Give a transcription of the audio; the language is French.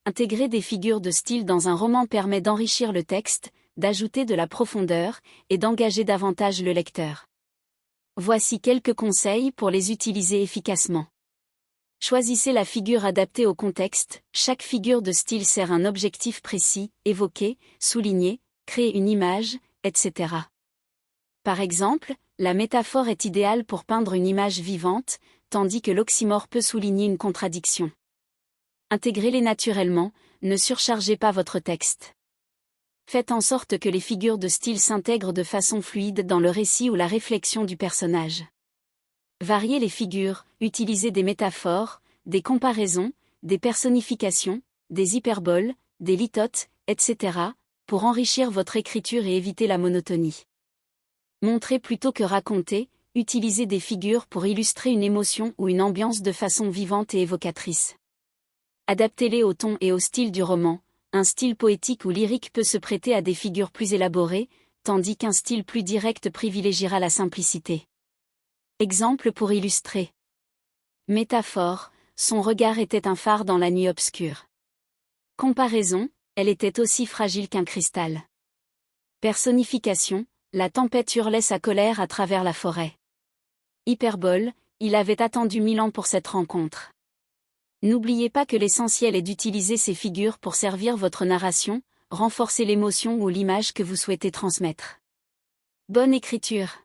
Intégrer des figures de style dans un roman permet d'enrichir le texte, d'ajouter de la profondeur, et d'engager davantage le lecteur. Voici quelques conseils pour les utiliser efficacement. Choisissez la figure adaptée au contexte. Chaque figure de style sert un objectif précis, évoquer, souligner, créer une image, etc. Par exemple, la métaphore est idéale pour peindre une image vivante, tandis que l'oxymore peut souligner une contradiction. Intégrez-les naturellement, ne surchargez pas votre texte. Faites en sorte que les figures de style s'intègrent de façon fluide dans le récit ou la réflexion du personnage. Variez les figures, utilisez des métaphores, des comparaisons, des personnifications, des hyperboles, des litotes, etc., pour enrichir votre écriture et éviter la monotonie. Montrez plutôt que raconter, utilisez des figures pour illustrer une émotion ou une ambiance de façon vivante et évocatrice. Adaptez-les au ton et au style du roman. Un style poétique ou lyrique peut se prêter à des figures plus élaborées, tandis qu'un style plus direct privilégiera la simplicité. Exemple pour illustrer. Métaphore, son regard était un phare dans la nuit obscure. Comparaison, elle était aussi fragile qu'un cristal. Personnification, la tempête hurlait sa colère à travers la forêt. Hyperbole, il avait attendu 1000 ans pour cette rencontre. N'oubliez pas que l'essentiel est d'utiliser ces figures pour servir votre narration, renforcer l'émotion ou l'image que vous souhaitez transmettre. Bonne écriture!